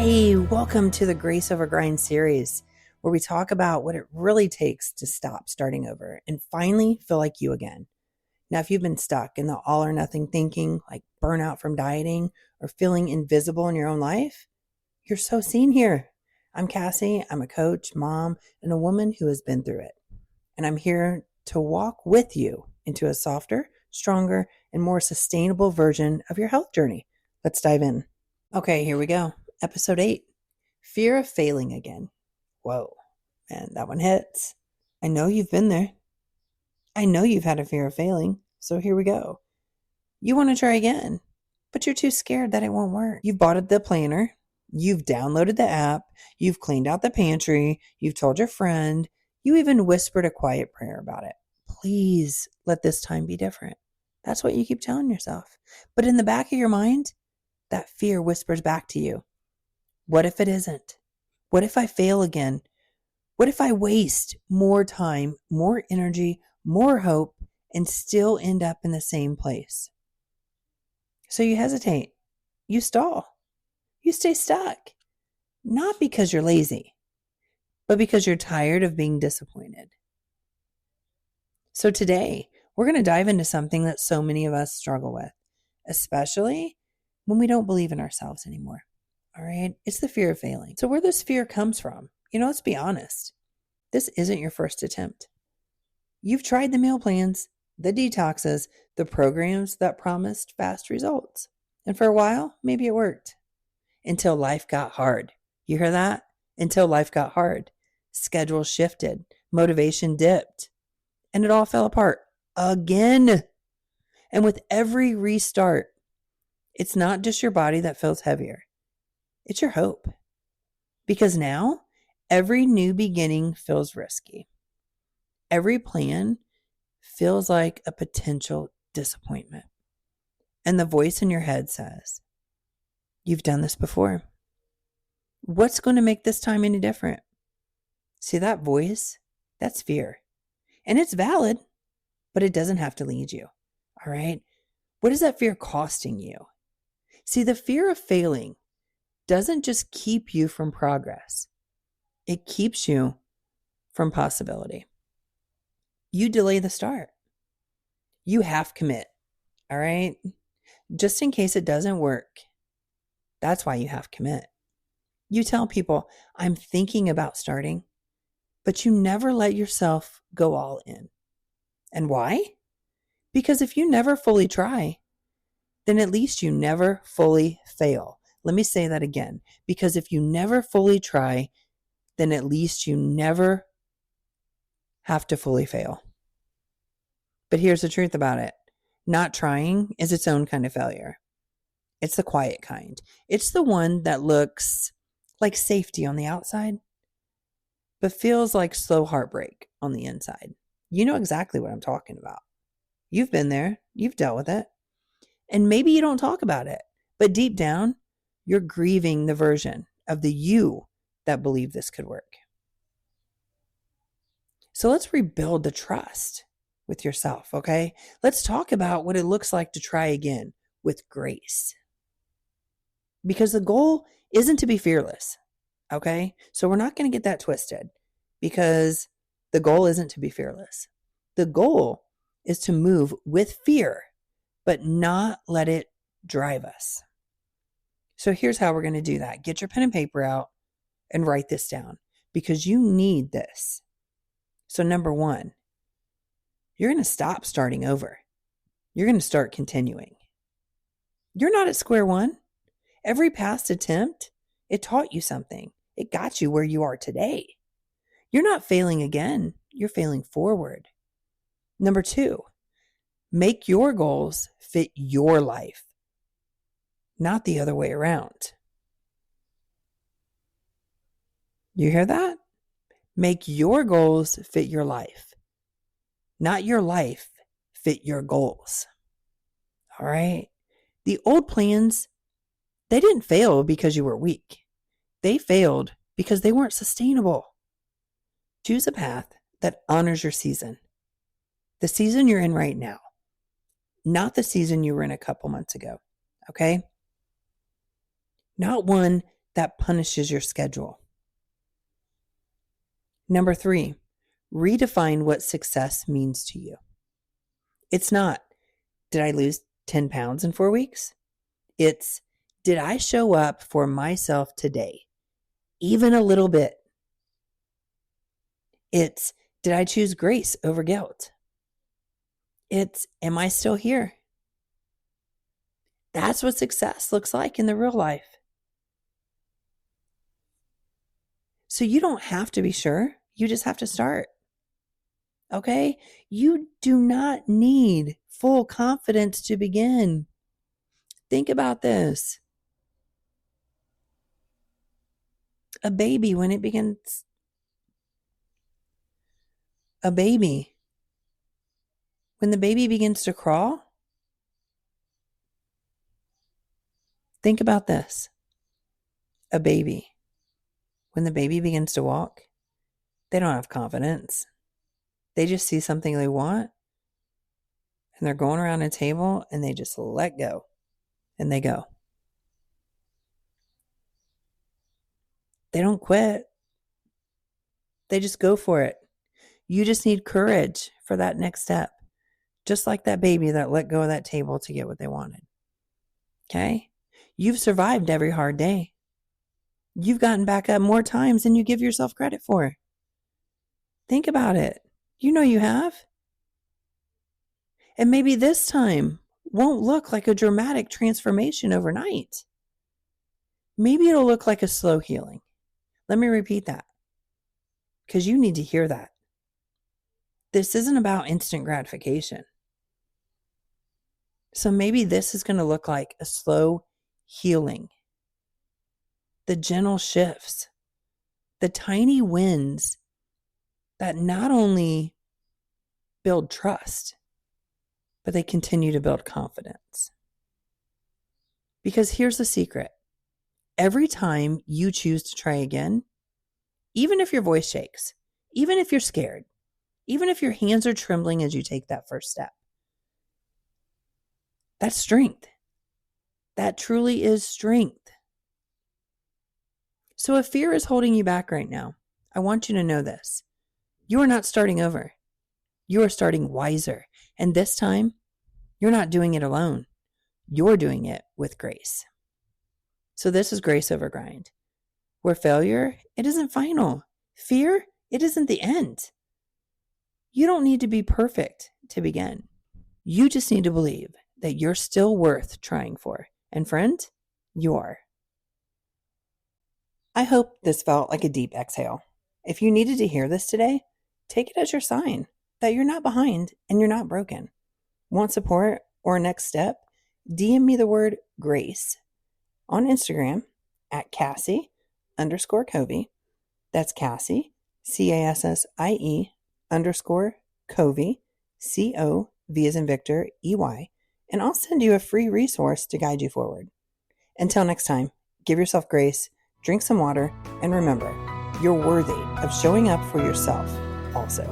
Hey, welcome to the Grace Over Grind series, where we talk about what it really takes to stop starting over and finally feel like you again. Now, if you've been stuck in the all or nothing thinking, like burnout from dieting or feeling invisible in your own life, you're so seen here. I'm Cassie. I'm a coach, mom, and a woman who has been through it. And I'm here to walk with you into a softer, stronger, and more sustainable version of your health journey. Let's dive in. Okay, here we go. Episode 8, Fear of Failing Again. Whoa, man, that one hits. I know you've been there. I know you've had a fear of failing, so here we go. You want to try again, but you're too scared that it won't work. You've bought the planner, you've downloaded the app, you've cleaned out the pantry, you've told your friend, you even whispered a quiet prayer about it. Please let this time be different. That's what you keep telling yourself. But in the back of your mind, that fear whispers back to you. What if it isn't? What if I fail again? What if I waste more time, more energy, more hope, and still end up in the same place? So you hesitate, you stall, you stay stuck, not because you're lazy, but because you're tired of being disappointed. So today, we're going to dive into something that so many of us struggle with, especially when we don't believe in ourselves anymore. All right. It's the fear of failing. So where this fear comes from, let's be honest. This isn't your first attempt. You've tried the meal plans, the detoxes, the programs that promised fast results. And for a while, maybe it worked until life got hard. You hear that? Until life got hard. Schedules shifted, motivation dipped, and it all fell apart again. And with every restart, it's not just your body that feels heavier. It's your hope. Because now, every new beginning feels risky. Every plan feels like a potential disappointment. And the voice in your head says, you've done this before. What's going to make this time any different? See that voice? That's fear. And it's valid, but it doesn't have to lead you. All right? What is that fear costing you? See, the fear of failing doesn't just keep you from progress. It keeps you from possibility. You delay the start. You half commit. All right? Just in case it doesn't work. That's why you half commit. You tell people, I'm thinking about starting, but you never let yourself go all in. And why? Because if you never fully try, then at least you never fully fail. Let me say that again. Because if you never fully try, then at least you never have to fully fail. But here's the truth about it. Not trying is its own kind of failure. It's the quiet kind. It's the one that looks like safety on the outside, but feels like slow heartbreak on the inside. You know exactly what I'm talking about. You've been there. You've dealt with it. And maybe you don't talk about it, but deep down, you're grieving the version of the you that believed this could work. So let's rebuild the trust with yourself, okay? Let's talk about what it looks like to try again with grace. Because the goal isn't to be fearless, okay? So we're not going to get that twisted because the goal isn't to be fearless. The goal is to move with fear, but not let it drive us. So here's how we're going to do that. Get your pen and paper out and write this down because you need this. So number 1, you're going to stop starting over. You're going to start continuing. You're not at square one. Every past attempt, it taught you something. It got you where you are today. You're not failing again. You're failing forward. Number 2, make your goals fit your life, not the other way around. You hear that? Make your goals fit your life, not your life fit your goals. All right? The old plans, they didn't fail because you were weak. They failed because they weren't sustainable. Choose a path that honors your season. The season you're in right now, not the season you were in a couple months ago. Okay? Not one that punishes your schedule. Number 3, redefine what success means to you. It's not, did I lose 10 pounds in 4 weeks? It's, did I show up for myself today, even a little bit? It's, did I choose grace over guilt? It's, am I still here? That's what success looks like in the real life. So you don't have to be sure. You just have to start. Okay? You do not need full confidence to begin. Think about this. A baby, when the baby begins to crawl, think about this. A baby, when the baby begins to walk, they don't have confidence. They just see something they want and they're going around a table and they just let go and they go. They don't quit. They just go for it. You just need courage for that next step. Just like that baby that let go of that table to get what they wanted. Okay? You've survived every hard day. You've gotten back up more times than you give yourself credit for. Think about it. You know you have. And maybe this time won't look like a dramatic transformation overnight. Maybe it'll look like a slow healing. Let me repeat that, because you need to hear that. This isn't about instant gratification. So maybe this is going to look like a slow healing. The gentle shifts, the tiny wins that not only build trust, but they continue to build confidence. Because here's the secret. Every time you choose to try again, even if your voice shakes, even if you're scared, even if your hands are trembling as you take that first step, that's strength. That truly is strength. So if fear is holding you back right now, I want you to know this. You are not starting over. You are starting wiser. And this time, you're not doing it alone. You're doing it with grace. So this is Grace Over Grind, where failure, it isn't final. Fear, it isn't the end. You don't need to be perfect to begin. You just need to believe that you're still worth trying for. And friend, you are. I hope this felt like a deep exhale. If you needed to hear this today, take it as your sign that you're not behind and you're not broken. Want support or a next step? DM me the word grace on Instagram at Cassie_Covey. That's Cassie, CASSIE_Covey, COV as in Victor, EY. And I'll send you a free resource to guide you forward. Until next time, give yourself grace, drink some water, and remember, you're worthy of showing up for yourself also.